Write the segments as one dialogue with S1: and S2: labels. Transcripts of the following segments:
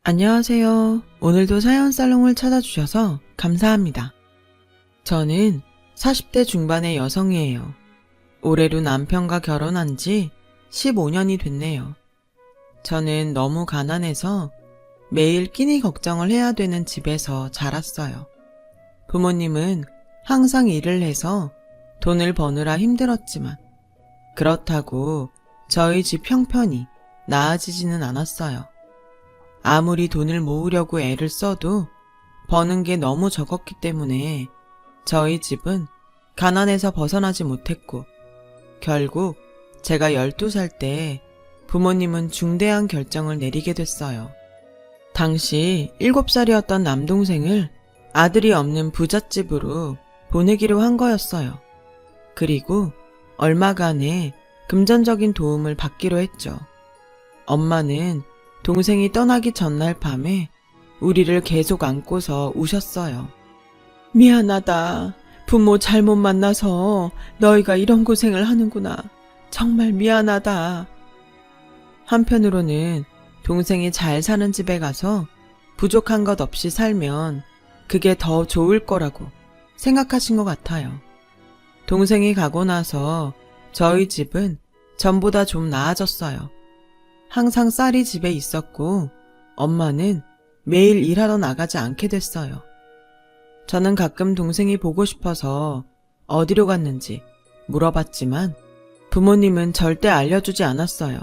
S1: 안녕하세요. 오늘도 사연살롱을 찾아주셔서 감사합니다. 저는 40대 중반의 여성이에요. 올해로 남편과 결혼한 지 15년이 됐네요. 저는 너무 가난해서 매일 끼니 걱정을 해야 되는 집에서 자랐어요. 부모님은 항상 일을 해서 돈을 버느라 힘들었지만 그렇다고 저희 집 형편이 나아지지는 않았어요. 아무리 돈을 모으려고 애를 써도 버는 게 너무 적었기 때문에 저희 집은 가난에서 벗어나지 못했고 결국 제가 12살 때 부모님은 중대한 결정을 내리게 됐어요. 당시 7살이었던 남동생을 아들이 없는 부잣집으로 보내기로 한 거였어요. 그리고 얼마간의 금전적인 도움을 받기로 했죠. 엄마는 동생이 떠나기 전날 밤에 우리를 계속 안고서 우셨어요. 미안하다. 부모 잘못 만나서 너희가 이런 고생을 하는구나. 정말 미안하다. 한편으로는 동생이 잘 사는 집에 가서 부족한 것 없이 살면 그게 더 좋을 거라고 생각하신 것 같아요. 동생이 가고 나서 저희 집은 전보다 좀 나아졌어요. 항상 쌀이 집에 있었고 엄마는 매일 일하러 나가지 않게 됐어요. 저는 가끔 동생이 보고 싶어서 어디로 갔는지 물어봤지만 부모님은 절대 알려주지 않았어요.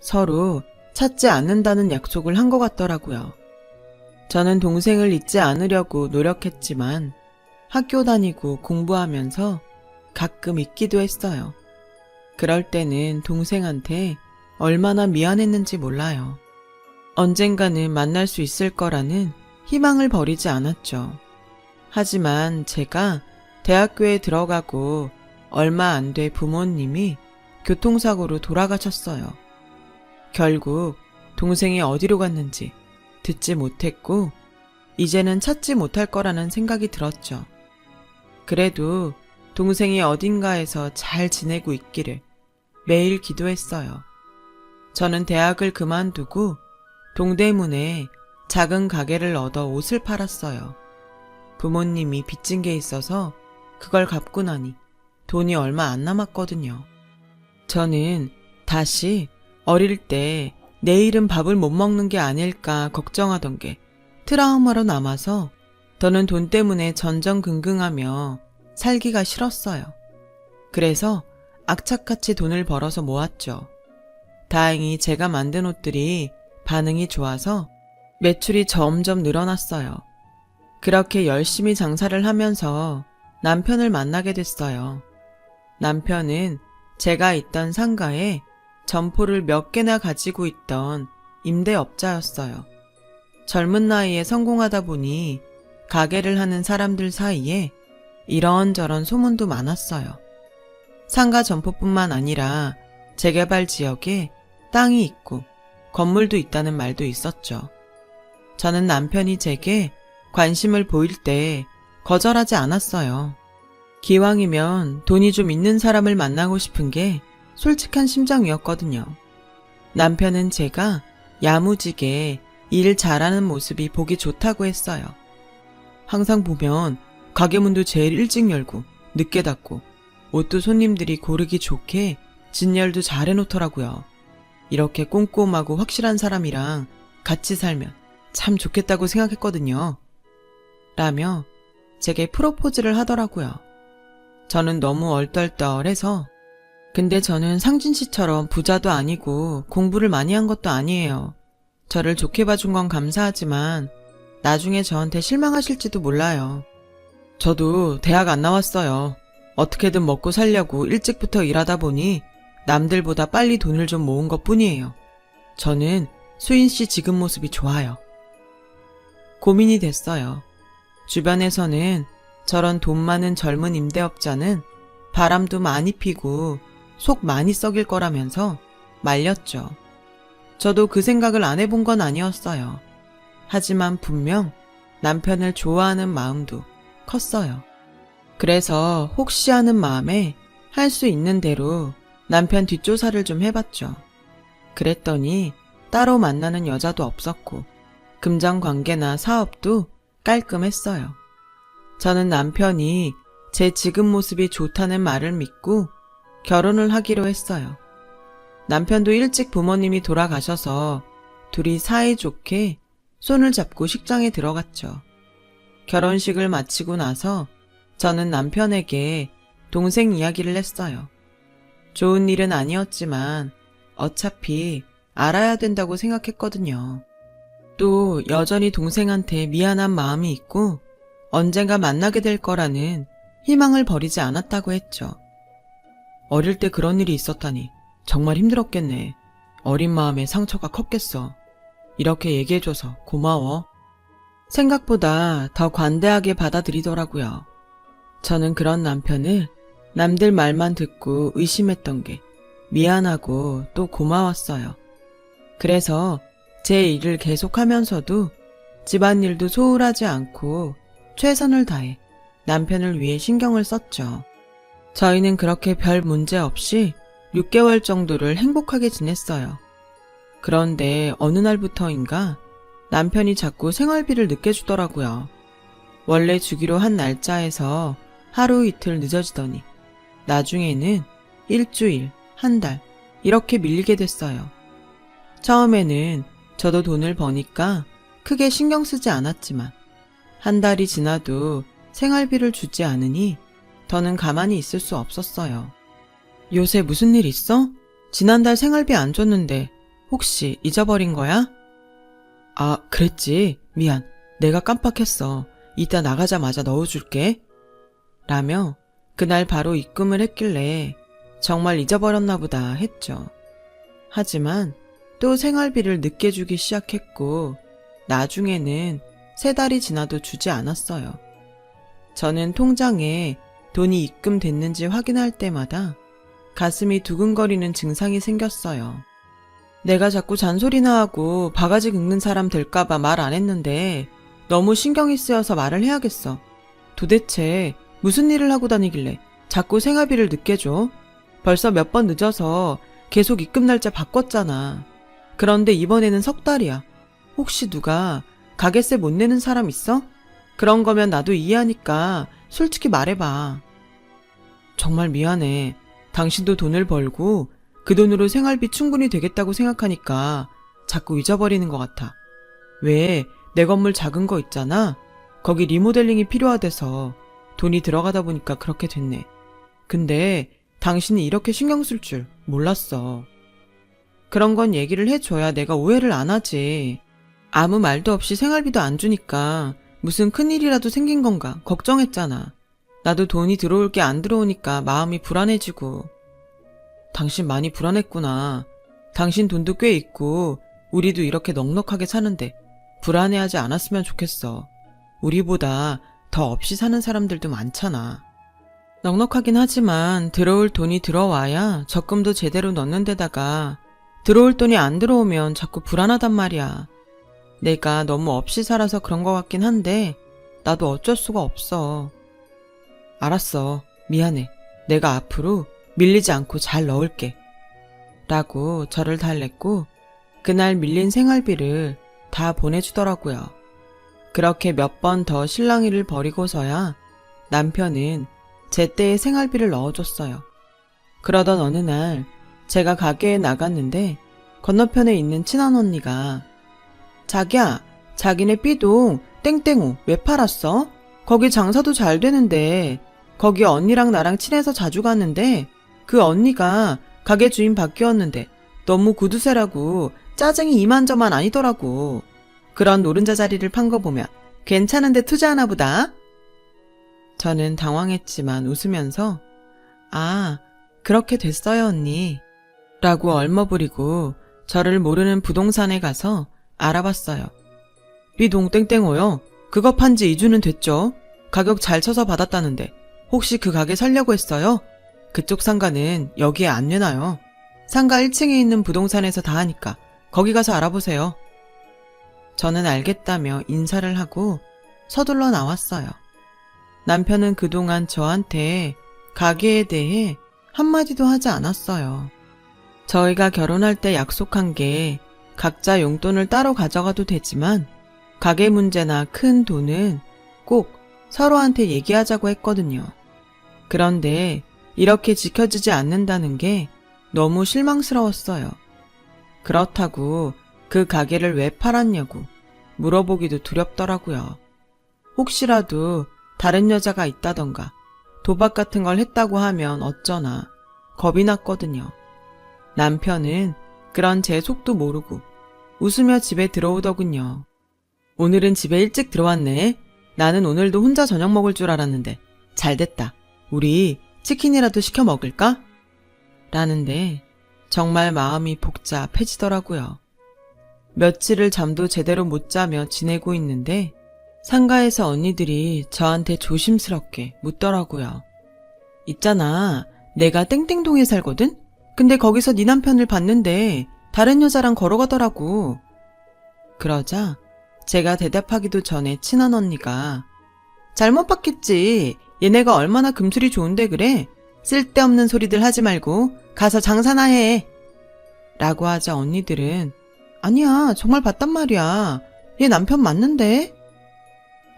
S1: 서로 찾지 않는다는 약속을 한 것 같더라고요. 저는 동생을 잊지 않으려고 노력했지만 학교 다니고 공부하면서 가끔 잊기도 했어요. 그럴 때는 동생한테 얼마나 미안했는지 몰라요. 언젠가는 만날 수 있을 거라는 희망을 버리지 않았죠. 하지만 제가 대학교에 들어가고 얼마 안 돼 부모님이 교통사고로 돌아가셨어요. 결국 동생이 어디로 갔는지 듣지 못했고 이제는 찾지 못할 거라는 생각이 들었죠. 그래도 동생이 어딘가에서 잘 지내고 있기를 매일 기도했어요. 저는 대학을 그만두고 동대문에 작은 가게를 얻어 옷을 팔았어요. 부모님이 빚진 게 있어서 그걸 갚고 나니 돈이 얼마 안 남았거든요. 저는 다시 어릴 때 내일은 밥을 못 먹는 게 아닐까 걱정하던 게 트라우마로 남아서 더는 돈 때문에 전전긍긍하며 살기가 싫었어요. 그래서 악착같이 돈을 벌어서 모았죠. 다행히 제가 만든 옷들이 반응이 좋아서 매출이 점점 늘어났어요. 그렇게 열심히 장사를 하면서 남편을 만나게 됐어요. 남편은 제가 있던 상가에 점포를 몇 개나 가지고 있던 임대업자였어요. 젊은 나이에 성공하다 보니 가게를 하는 사람들 사이에 이런저런 소문도 많았어요. 상가 점포뿐만 아니라 재개발 지역에 땅이 있고 건물도 있다는 말도 있었죠. 저는 남편이 제게 관심을 보일 때 거절하지 않았어요. 기왕이면 돈이 좀 있는 사람을 만나고 싶은 게 솔직한 심정이었거든요. 남편은 제가 야무지게 일 잘하는 모습이 보기 좋다고 했어요. 항상 보면 가게 문도 제일 일찍 열고 늦게 닫고 옷도 손님들이 고르기 좋게 진열도 잘 해놓더라고요. 이렇게 꼼꼼하고 확실한 사람이랑 같이 살면 참 좋겠다고 생각했거든요. 라며 제게 프로포즈를 하더라고요. 저는 너무 얼떨떨해서 근데 저는 상진 씨처럼 부자도 아니고 공부를 많이 한 것도 아니에요. 저를 좋게 봐준 건 감사하지만 나중에 저한테 실망하실지도 몰라요. 저도 대학 안 나왔어요. 어떻게든 먹고 살려고 일찍부터 일하다 보니 남들보다 빨리 돈을 좀 모은 것 뿐이에요. 저는 수인 씨 지금 모습이 좋아요. 고민이 됐어요. 주변에서는 저런 돈 많은 젊은 임대업자는 바람도 많이 피고 속 많이 썩일 거라면서 말렸죠. 저도 그 생각을 안 해본 건 아니었어요. 하지만 분명 남편을 좋아하는 마음도 컸어요. 그래서 혹시 하는 마음에 할 수 있는 대로 남편 뒷조사를 좀 해봤죠. 그랬더니 따로 만나는 여자도 없었고 금전 관계나 사업도 깔끔했어요. 저는 남편이 제 지금 모습이 좋다는 말을 믿고 결혼을 하기로 했어요. 남편도 일찍 부모님이 돌아가셔서 둘이 사이좋게 손을 잡고 식장에 들어갔죠. 결혼식을 마치고 나서 저는 남편에게 동생 이야기를 했어요. 좋은 일은 아니었지만 어차피 알아야 된다고 생각했거든요. 또 여전히 동생한테 미안한 마음이 있고 언젠가 만나게 될 거라는 희망을 버리지 않았다고 했죠. 어릴 때 그런 일이 있었다니 정말 힘들었겠네. 어린 마음에 상처가 컸겠어. 이렇게 얘기해줘서 고마워. 생각보다 더 관대하게 받아들이더라고요. 저는 그런 남편을 남들 말만 듣고 의심했던 게 미안하고 또 고마웠어요. 그래서 제 일을 계속하면서도 집안일도 소홀하지 않고 최선을 다해 남편을 위해 신경을 썼죠. 저희는 그렇게 별 문제 없이 6개월 정도를 행복하게 지냈어요. 그런데 어느 날부터인가 남편이 자꾸 생활비를 늦게 주더라고요. 원래 주기로 한 날짜에서 하루 이틀 늦어지더니 나중에는 일주일, 한 달 이렇게 밀리게 됐어요. 처음에는 저도 돈을 버니까 크게 신경 쓰지 않았지만 한 달이 지나도 생활비를 주지 않으니 더는 가만히 있을 수 없었어요. 요새 무슨 일 있어? 지난달 생활비 안 줬는데 혹시 잊어버린 거야? 아, 그랬지. 미안. 내가 깜빡했어. 이따 나가자마자 넣어줄게. 라며 그날 바로 입금을 했길래 정말 잊어버렸나 보다 했죠. 하지만 또 생활비를 늦게 주기 시작했고 나중에는 3달이 지나도 주지 않았어요. 저는 통장에 돈이 입금됐는지 확인할 때마다 가슴이 두근거리는 증상이 생겼어요. 내가 자꾸 잔소리나 하고 바가지 긁는 사람 될까봐 말 안 했는데 너무 신경이 쓰여서 말을 해야겠어. 도대체 무슨 일을 하고 다니길래 자꾸 생활비를 늦게 줘? 벌써 몇 번 늦어서 계속 입금 날짜 바꿨잖아. 그런데 이번에는 3달이야. 혹시 누가 가게세 못 내는 사람 있어? 그런 거면 나도 이해하니까 솔직히 말해봐. 정말 미안해. 당신도 돈을 벌고 그 돈으로 생활비 충분히 되겠다고 생각하니까 자꾸 잊어버리는 것 같아. 왜 내 건물 작은 거 있잖아. 거기 리모델링이 필요하대서 돈이 들어가다 보니까 그렇게 됐네. 근데 당신이 이렇게 신경 쓸 줄 몰랐어. 그런 건 얘기를 해줘야 내가 오해를 안 하지. 아무 말도 없이 생활비도 안 주니까 무슨 큰일이라도 생긴 건가 걱정했잖아. 나도 돈이 들어올 게 안 들어오니까 마음이 불안해지고. 당신 많이 불안했구나. 당신 돈도 꽤 있고 우리도 이렇게 넉넉하게 사는데 불안해하지 않았으면 좋겠어. 우리보다 더 없이 사는 사람들도 많잖아. 넉넉하긴 하지만 들어올 돈이 들어와야 적금도 제대로 넣는 데다가 들어올 돈이 안 들어오면 자꾸 불안하단 말이야. 내가 너무 없이 살아서 그런 것 같긴 한데 나도 어쩔 수가 없어. 알았어. 미안해. 내가 앞으로 밀리지 않고 잘 넣을게. 라고 저를 달랬고 그날 밀린 생활비를 다 보내주더라고요. 그렇게 몇 번 더 실랑이를 벌이고서야 남편은 제때에 생활비를 넣어줬어요. 그러던 어느 날 제가 가게에 나갔는데 건너편에 있는 친한 언니가 자기야, 자기네 B동 땡땡호 왜 팔았어? 거기 장사도 잘 되는데 거기 언니랑 나랑 친해서 자주 갔는데 그 언니가 가게 주인 바뀌었는데 너무 구두쇠라고 짜증이 이만저만 아니더라고. 그런 노른자 자리를 판 거 보면 괜찮은데 투자하나 보다. 저는 당황했지만 웃으면서 아, 그렇게 됐어요 언니. 라고 얼머부리고 저를 모르는 부동산에 가서 알아봤어요. B동 땡땡호요? 그거 판 지 2주는 됐죠? 가격 잘 쳐서 받았다는데 혹시 그 가게 살려고 했어요? 그쪽 상가는 여기에 안 내놔요. 상가 1층에 있는 부동산에서 다 하니까 거기 가서 알아보세요. 저는 알겠다며 인사를 하고 서둘러 나왔어요. 남편은 그동안 저한테 가게에 대해 한마디도 하지 않았어요. 저희가 결혼할 때 약속한 게 각자 용돈을 따로 가져가도 되지만 가게 문제나 큰 돈은 꼭 서로한테 얘기하자고 했거든요. 그런데 이렇게 지켜지지 않는다는 게 너무 실망스러웠어요. 그렇다고 그 가게를 왜 팔았냐고 물어보기도 두렵더라고요. 혹시라도 다른 여자가 있다던가 도박 같은 걸 했다고 하면 어쩌나 겁이 났거든요. 남편은 그런 제 속도 모르고 웃으며 집에 들어오더군요. 오늘은 집에 일찍 들어왔네. 나는 오늘도 혼자 저녁 먹을 줄 알았는데 잘됐다. 우리 치킨이라도 시켜 먹을까? 라는데 정말 마음이 복잡해지더라고요. 며칠을 잠도 제대로 못 자며 지내고 있는데 상가에서 언니들이 저한테 조심스럽게 묻더라고요. 있잖아, 내가 땡땡동에 살거든? 근데 거기서 네 남편을 봤는데 다른 여자랑 걸어가더라고. 그러자 제가 대답하기도 전에 친한 언니가 잘못 봤겠지. 얘네가 얼마나 금술이 좋은데 그래? 쓸데없는 소리들 하지 말고 가서 장사나 해. 라고 하자 언니들은 아니야, 정말 봤단 말이야. 얘 남편 맞는데?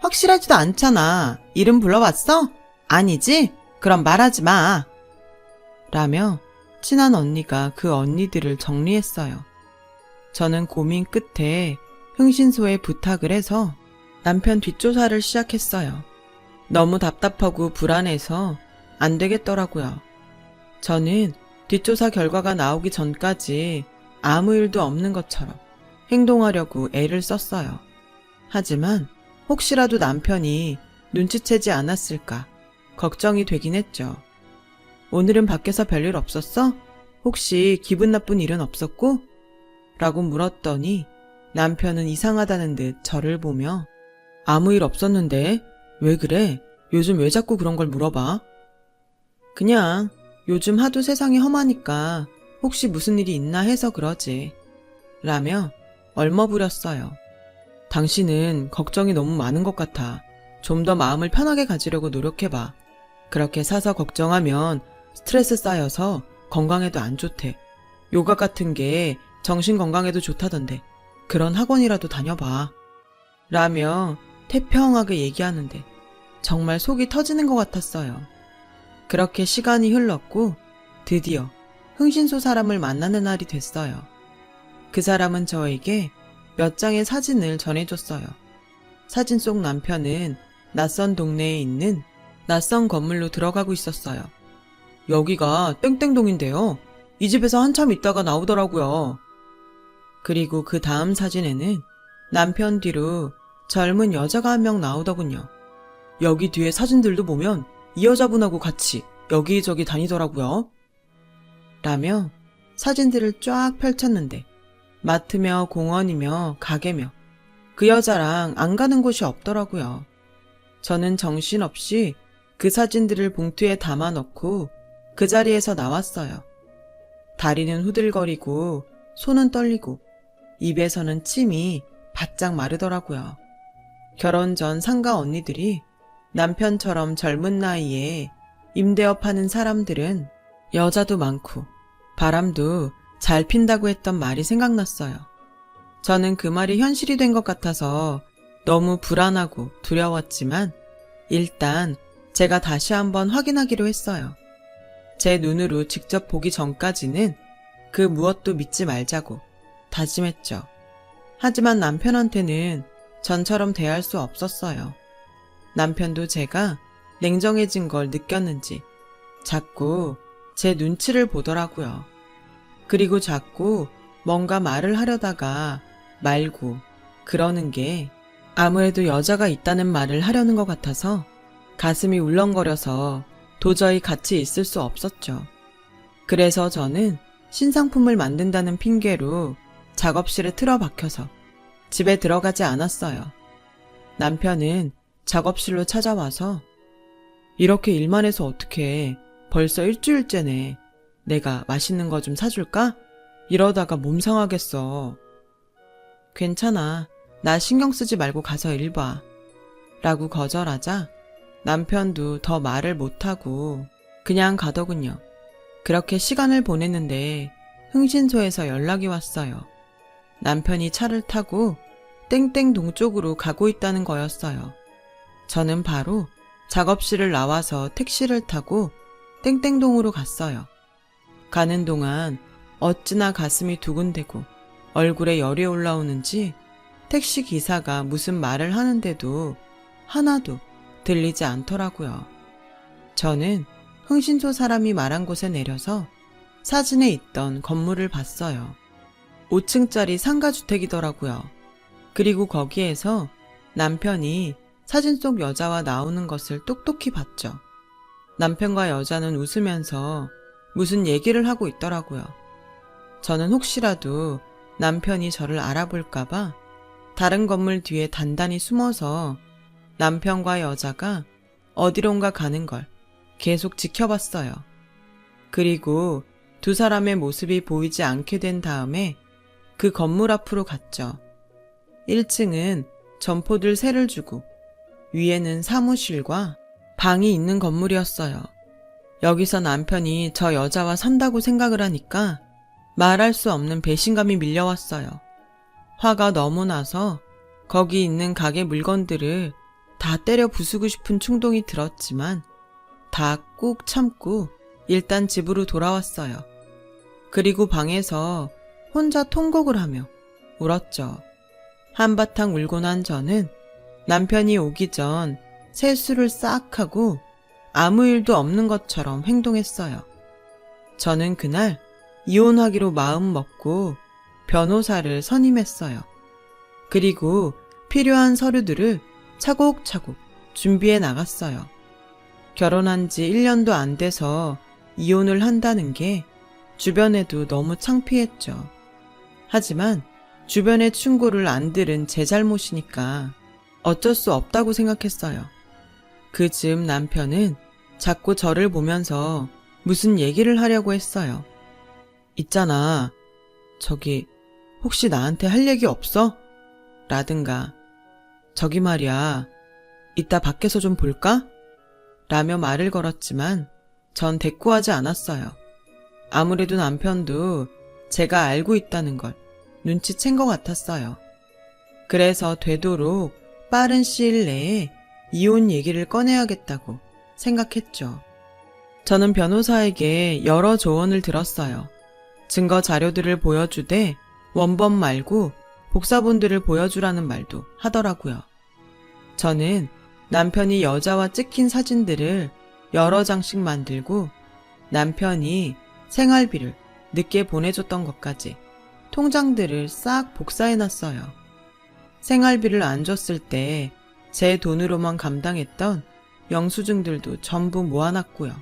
S1: 확실하지도 않잖아. 이름 불러봤어? 아니지? 그럼 말하지 마. 라며 친한 언니가 그 언니들을 정리했어요. 저는 고민 끝에 흥신소에 부탁을 해서 남편 뒷조사를 시작했어요. 너무 답답하고 불안해서 안 되겠더라고요. 저는 뒷조사 결과가 나오기 전까지 아무 일도 없는 것처럼 행동하려고 애를 썼어요. 하지만 혹시라도 남편이 눈치채지 않았을까 걱정이 되긴 했죠. 오늘은 밖에서 별일 없었어? 혹시 기분 나쁜 일은 없었고? 라고 물었더니 남편은 이상하다는 듯 저를 보며 아무 일 없었는데 왜 그래? 요즘 왜 자꾸 그런 걸 물어봐? 그냥 요즘 하도 세상이 험하니까 혹시 무슨 일이 있나 해서 그러지. 라며 얼머부렸어요. 당신은 걱정이 너무 많은 것 같아. 좀 더 마음을 편하게 가지려고 노력해봐. 그렇게 사서 걱정하면 스트레스 쌓여서 건강에도 안 좋대. 요가 같은 게 정신 건강에도 좋다던데 그런 학원이라도 다녀봐. 라며 태평하게 얘기하는데 정말 속이 터지는 것 같았어요. 그렇게 시간이 흘렀고 드디어 흥신소 사람을 만나는 날이 됐어요. 그 사람은 저에게 몇 장의 사진을 전해줬어요. 사진 속 남편은 낯선 동네에 있는 낯선 건물로 들어가고 있었어요. 여기가 땡땡동인데요. 이 집에서 한참 있다가 나오더라고요. 그리고 그 다음 사진에는 남편 뒤로 젊은 여자가 한 명 나오더군요. 여기 뒤에 사진들도 보면 이 여자분하고 같이 여기저기 다니더라고요. 라며 사진들을 쫙 펼쳤는데 마트며 공원이며 가게며 그 여자랑 안 가는 곳이 없더라고요. 저는 정신없이 그 사진들을 봉투에 담아 넣고 그 자리에서 나왔어요. 다리는 후들거리고 손은 떨리고 입에서는 침이 바짝 마르더라고요. 결혼 전 상가 언니들이 남편처럼 젊은 나이에 임대업 하는 사람들은 여자도 많고 바람도 잘 핀다고 했던 말이 생각났어요. 저는 그 말이 현실이 된 것 같아서 너무 불안하고 두려웠지만 일단 제가 다시 한번 확인하기로 했어요. 제 눈으로 직접 보기 전까지는 그 무엇도 믿지 말자고 다짐했죠. 하지만 남편한테는 전처럼 대할 수 없었어요. 남편도 제가 냉정해진 걸 느꼈는지 자꾸 제 눈치를 보더라고요. 그리고 자꾸 뭔가 말을 하려다가 말고 그러는 게 아무래도 여자가 있다는 말을 하려는 것 같아서 가슴이 울렁거려서 도저히 같이 있을 수 없었죠. 그래서 저는 신상품을 만든다는 핑계로 작업실에 틀어박혀서 집에 들어가지 않았어요. 남편은 작업실로 찾아와서 이렇게 일만 해서 어떡해. 벌써 일주일째네. 내가 맛있는 거 좀 사줄까? 이러다가 몸 상하겠어. 괜찮아. 나 신경 쓰지 말고 가서 일 봐. 라고 거절하자 남편도 더 말을 못하고 그냥 가더군요. 그렇게 시간을 보냈는데 흥신소에서 연락이 왔어요. 남편이 차를 타고 땡땡동 쪽으로 가고 있다는 거였어요. 저는 바로 작업실을 나와서 택시를 타고 땡땡동으로 갔어요. 가는 동안 어찌나 가슴이 두근대고 얼굴에 열이 올라오는지 택시 기사가 무슨 말을 하는데도 하나도 들리지 않더라고요. 저는 흥신소 사람이 말한 곳에 내려서 사진에 있던 건물을 봤어요. 5층짜리 상가주택이더라고요. 그리고 거기에서 남편이 사진 속 여자와 나오는 것을 똑똑히 봤죠. 남편과 여자는 웃으면서 무슨 얘기를 하고 있더라고요. 저는 혹시라도 남편이 저를 알아볼까봐 다른 건물 뒤에 단단히 숨어서 남편과 여자가 어디론가 가는 걸 계속 지켜봤어요. 그리고 두 사람의 모습이 보이지 않게 된 다음에 그 건물 앞으로 갔죠. 1층은 점포들 세를 주고 위에는 사무실과 방이 있는 건물이었어요. 여기서 남편이 저 여자와 산다고 생각을 하니까 말할 수 없는 배신감이 밀려왔어요. 화가 너무 나서 거기 있는 가게 물건들을 다 때려 부수고 싶은 충동이 들었지만 다 꾹 참고 일단 집으로 돌아왔어요. 그리고 방에서 혼자 통곡을 하며 울었죠. 한바탕 울고 난 저는 남편이 오기 전 세수를 싹 하고 아무 일도 없는 것처럼 행동했어요. 저는 그날 이혼하기로 마음 먹고 변호사를 선임했어요. 그리고 필요한 서류들을 차곡차곡 준비해 나갔어요. 결혼한 지 1년도 안 돼서 이혼을 한다는 게 주변에도 너무 창피했죠. 하지만 주변의 충고를 안 들은 제 잘못이니까 어쩔 수 없다고 생각했어요. 그 즈음 남편은 자꾸 저를 보면서 무슨 얘기를 하려고 했어요. 있잖아, 저기 혹시 나한테 할 얘기 없어? 라든가 저기 말이야, 이따 밖에서 좀 볼까? 라며 말을 걸었지만 전 대꾸하지 않았어요. 아무래도 남편도 제가 알고 있다는 걸 눈치챈 것 같았어요. 그래서 되도록 빠른 시일 내에 이혼 얘기를 꺼내야겠다고 생각했죠. 저는 변호사에게 여러 조언을 들었어요. 증거 자료들을 보여주되 원본 말고 복사본들을 보여주라는 말도 하더라고요. 저는 남편이 여자와 찍힌 사진들을 여러 장씩 만들고 남편이 생활비를 늦게 보내줬던 것까지 통장들을 싹 복사해놨어요. 생활비를 안 줬을 때 제 돈으로만 감당했던 영수증들도 전부 모아놨고요.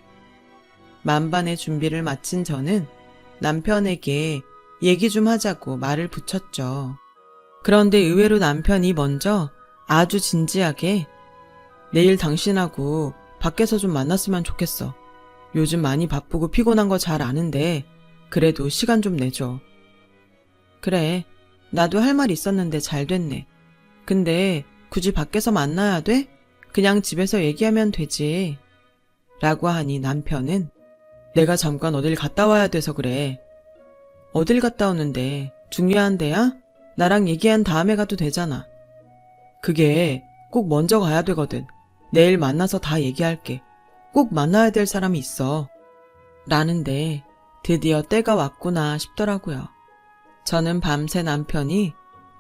S1: 만반의 준비를 마친 저는 남편에게 얘기 좀 하자고 말을 붙였죠. 그런데 의외로 남편이 먼저 아주 진지하게 내일 당신하고 밖에서 좀 만났으면 좋겠어. 요즘 많이 바쁘고 피곤한 거 잘 아는데 그래도 시간 좀 내줘. 그래, 나도 할 말 있었는데 잘 됐네. 근데 굳이 밖에서 만나야 돼? 그냥 집에서 얘기하면 되지. 라고 하니 남편은 내가 잠깐 어딜 갔다 와야 돼서 그래. 어딜 갔다 오는데 중요한 데야? 나랑 얘기한 다음에 가도 되잖아. 그게 꼭 먼저 가야 되거든. 내일 만나서 다 얘기할게. 꼭 만나야 될 사람이 있어. 라는데 드디어 때가 왔구나 싶더라고요. 저는 밤새 남편이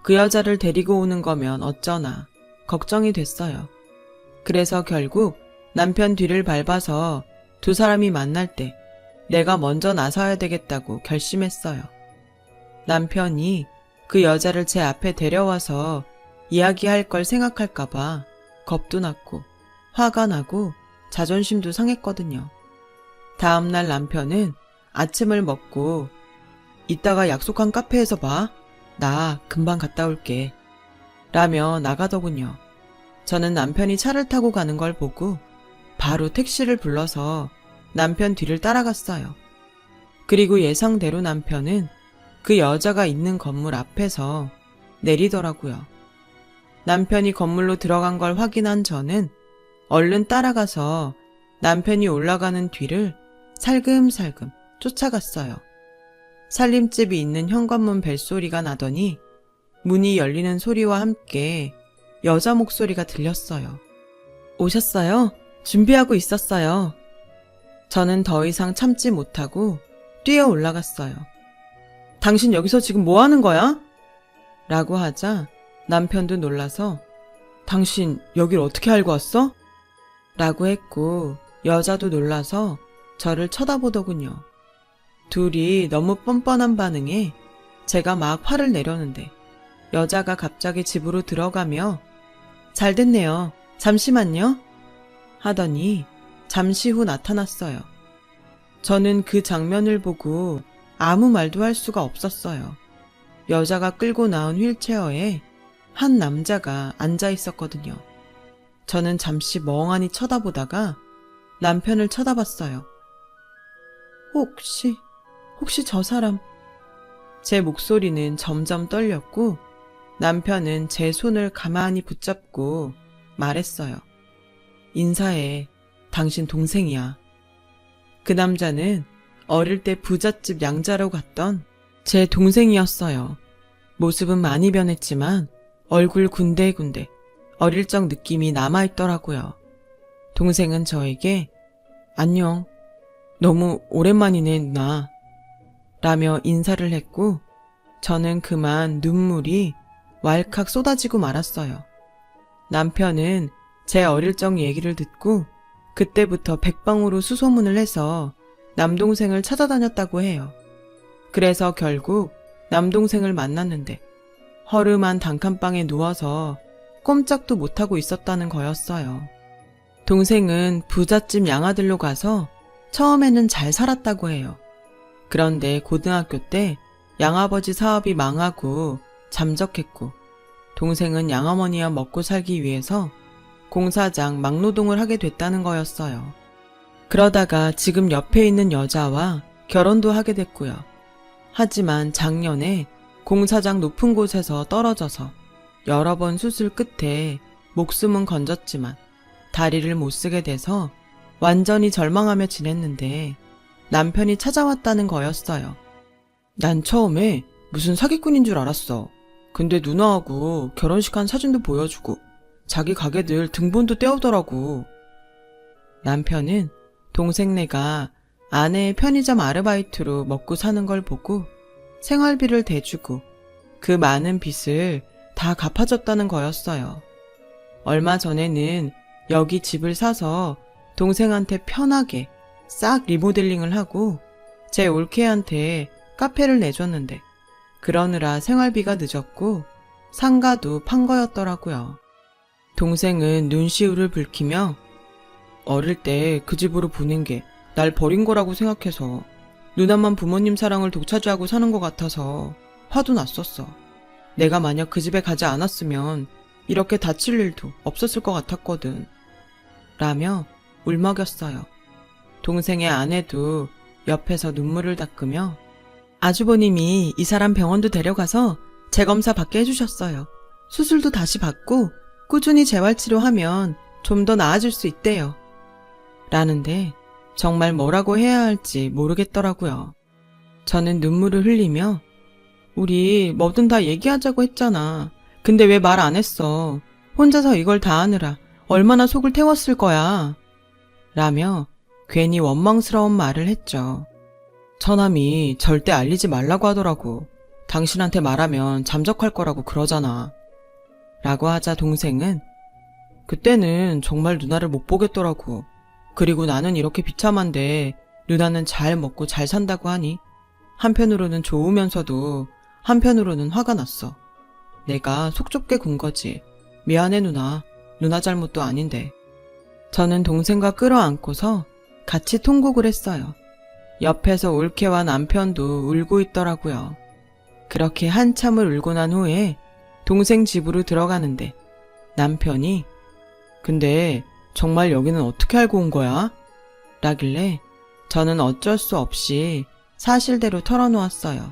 S1: 그 여자를 데리고 오는 거면 어쩌나 걱정이 됐어요. 그래서 결국 남편 뒤를 밟아서 두 사람이 만날 때 내가 먼저 나서야 되겠다고 결심했어요. 남편이 그 여자를 제 앞에 데려와서 이야기할 걸 생각할까봐 겁도 났고 화가 나고 자존심도 상했거든요. 다음날 남편은 아침을 먹고 이따가 약속한 카페에서 봐. 나 금방 갔다 올게. 라며 나가더군요. 저는 남편이 차를 타고 가는 걸 보고 바로 택시를 불러서 남편 뒤를 따라갔어요. 그리고 예상대로 남편은 그 여자가 있는 건물 앞에서 내리더라고요. 남편이 건물로 들어간 걸 확인한 저는 얼른 따라가서 남편이 올라가는 뒤를 살금살금 쫓아갔어요. 살림집이 있는 현관문 벨소리가 나더니 문이 열리는 소리와 함께 여자 목소리가 들렸어요. 오셨어요? 준비하고 있었어요. 저는 더 이상 참지 못하고 뛰어 올라갔어요. 당신 여기서 지금 뭐 하는 거야? 라고 하자 남편도 놀라서 당신 여길 어떻게 알고 왔어? 라고 했고 여자도 놀라서 저를 쳐다보더군요. 둘이 너무 뻔뻔한 반응에 제가 막 화를 내려는데 여자가 갑자기 집으로 들어가며 잘 됐네요. 잠시만요. 하더니 잠시 후 나타났어요. 저는 그 장면을 보고 아무 말도 할 수가 없었어요. 여자가 끌고 나온 휠체어에 한 남자가 앉아 있었거든요. 저는 잠시 멍하니 쳐다보다가 남편을 쳐다봤어요. 혹시 저 사람... 제 목소리는 점점 떨렸고 남편은 제 손을 가만히 붙잡고 말했어요. 인사해. 당신 동생이야. 그 남자는 어릴 때 부잣집 양자로 갔던 제 동생이었어요. 모습은 많이 변했지만 얼굴 군데군데 어릴 적 느낌이 남아있더라고요. 동생은 저에게 안녕, 너무 오랜만이네 누나 라며 인사를 했고 저는 그만 눈물이 왈칵 쏟아지고 말았어요. 남편은 제 어릴 적 얘기를 듣고 그때부터 백방으로 수소문을 해서 남동생을 찾아다녔다고 해요. 그래서 결국 남동생을 만났는데 허름한 단칸방에 누워서 꼼짝도 못하고 있었다는 거였어요. 동생은 부잣집 양아들로 가서 처음에는 잘 살았다고 해요. 그런데 고등학교 때 양아버지 사업이 망하고 잠적했고 동생은 양어머니와 먹고 살기 위해서 공사장 막노동을 하게 됐다는 거였어요. 그러다가 지금 옆에 있는 여자와 결혼도 하게 됐고요. 하지만 작년에 공사장 높은 곳에서 떨어져서 여러 번 수술 끝에 목숨은 건졌지만 다리를 못 쓰게 돼서 완전히 절망하며 지냈는데 남편이 찾아왔다는 거였어요. 난 처음에 무슨 사기꾼인 줄 알았어. 근데 누나하고 결혼식 한 사진도 보여주고 자기 가게들 등본도 떼오더라고. 남편은 동생네가 아내의 편의점 아르바이트로 먹고 사는 걸 보고 생활비를 대주고 그 많은 빚을 다 갚아줬다는 거였어요. 얼마 전에는 여기 집을 사서 동생한테 편하게 싹 리모델링을 하고 제 올케한테 카페를 내줬는데 그러느라 생활비가 늦었고 상가도 판 거였더라고요. 동생은 눈시울을 붉히며 어릴 때 그 집으로 보낸 게 날 버린 거라고 생각해서 누나만 부모님 사랑을 독차지하고 사는 것 같아서 화도 났었어. 내가 만약 그 집에 가지 않았으면 이렇게 다칠 일도 없었을 것 같았거든. 라며 울먹였어요. 동생의 아내도 옆에서 눈물을 닦으며 아주버님이 이 사람 병원도 데려가서 재검사 받게 해주셨어요. 수술도 다시 받고 꾸준히 재활치료하면 좀 더 나아질 수 있대요. 라는데 정말 뭐라고 해야 할지 모르겠더라고요. 저는 눈물을 흘리며 우리 뭐든 다 얘기하자고 했잖아. 근데 왜 말 안 했어? 혼자서 이걸 다 하느라 얼마나 속을 태웠을 거야. 라며 괜히 원망스러운 말을 했죠. 처남이 절대 알리지 말라고 하더라고. 당신한테 말하면 잠적할 거라고 그러잖아. 라고 하자 동생은 그때는 정말 누나를 못 보겠더라고. 그리고 나는 이렇게 비참한데 누나는 잘 먹고 잘 산다고 하니 한편으로는 좋으면서도 한편으로는 화가 났어. 내가 속 좁게 군 거지. 미안해 누나. 누나 잘못도 아닌데. 저는 동생과 끌어안고서 같이 통곡을 했어요. 옆에서 올케와 남편도 울고 있더라고요. 그렇게 한참을 울고 난 후에 동생 집으로 들어가는데 남편이 근데 정말 여기는 어떻게 알고 온 거야? 라길래 저는 어쩔 수 없이 사실대로 털어놓았어요.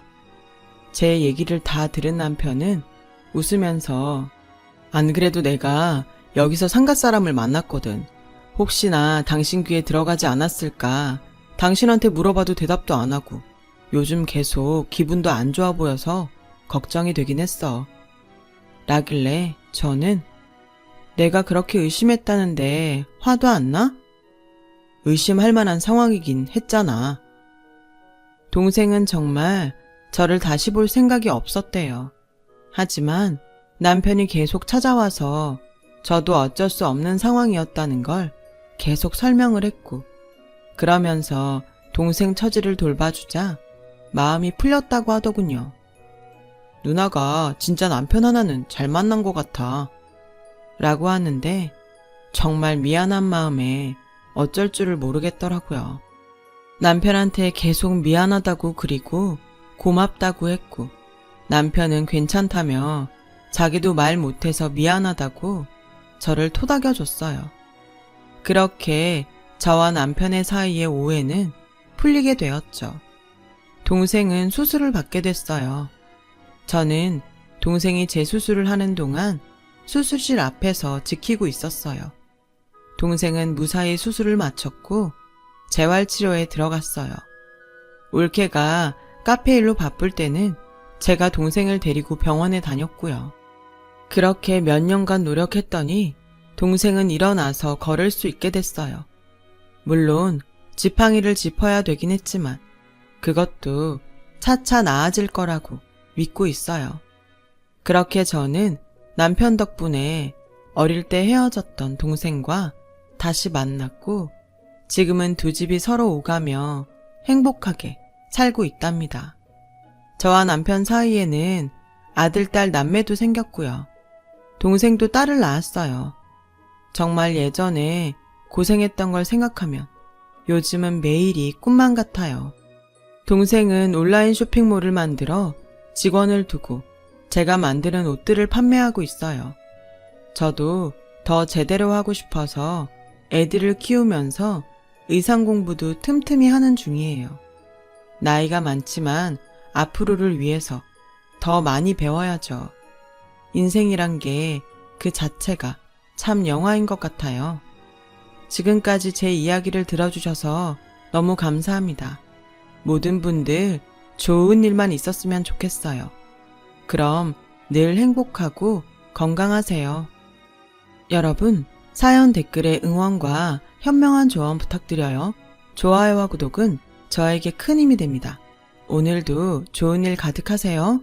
S1: 제 얘기를 다 들은 남편은 웃으면서 안 그래도 내가 여기서 상가 사람을 만났거든. 혹시나 당신 귀에 들어가지 않았을까 당신한테 물어봐도 대답도 안 하고 요즘 계속 기분도 안 좋아 보여서 걱정이 되긴 했어. 라길래 저는 내가 그렇게 의심했다는데 화도 안 나? 의심할 만한 상황이긴 했잖아. 동생은 정말 저를 다시 볼 생각이 없었대요. 하지만 남편이 계속 찾아와서 저도 어쩔 수 없는 상황이었다는 걸 계속 설명을 했고, 그러면서 동생 처지를 돌봐주자 마음이 풀렸다고 하더군요. 누나가 진짜 남편 하나는 잘 만난 것 같아. 라고 하는데 정말 미안한 마음에 어쩔 줄을 모르겠더라고요. 남편한테 계속 미안하다고 그리고 고맙다고 했고, 남편은 괜찮다며 자기도 말 못해서 미안하다고 저를 토닥여줬어요. 그렇게 저와 남편의 사이의 오해는 풀리게 되었죠. 동생은 수술을 받게 됐어요. 저는 동생이 재수술을 하는 동안 수술실 앞에서 지키고 있었어요. 동생은 무사히 수술을 마쳤고 재활치료에 들어갔어요. 올케가 카페 일로 바쁠 때는 제가 동생을 데리고 병원에 다녔고요. 그렇게 몇 년간 노력했더니 동생은 일어나서 걸을 수 있게 됐어요. 물론 지팡이를 짚어야 되긴 했지만 그것도 차차 나아질 거라고 믿고 있어요. 그렇게 저는 남편 덕분에 어릴 때 헤어졌던 동생과 다시 만났고 지금은 두 집이 서로 오가며 행복하게 살고 있답니다. 저와 남편 사이에는 아들, 딸, 남매도 생겼고요. 동생도 딸을 낳았어요. 정말 예전에 고생했던 걸 생각하면 요즘은 매일이 꿈만 같아요. 동생은 온라인 쇼핑몰을 만들어 직원을 두고 제가 만드는 옷들을 판매하고 있어요. 저도 더 제대로 하고 싶어서 애들을 키우면서 의상 공부도 틈틈이 하는 중이에요. 나이가 많지만 앞으로를 위해서 더 많이 배워야죠. 인생이란 게 그 자체가 참 영화인 것 같아요. 지금까지 제 이야기를 들어주셔서 너무 감사합니다. 모든 분들 좋은 일만 있었으면 좋겠어요. 그럼 늘 행복하고 건강하세요. 여러분, 사연 댓글에 응원과 현명한 조언 부탁드려요. 좋아요와 구독은 저에게 큰 힘이 됩니다. 오늘도 좋은 일 가득하세요.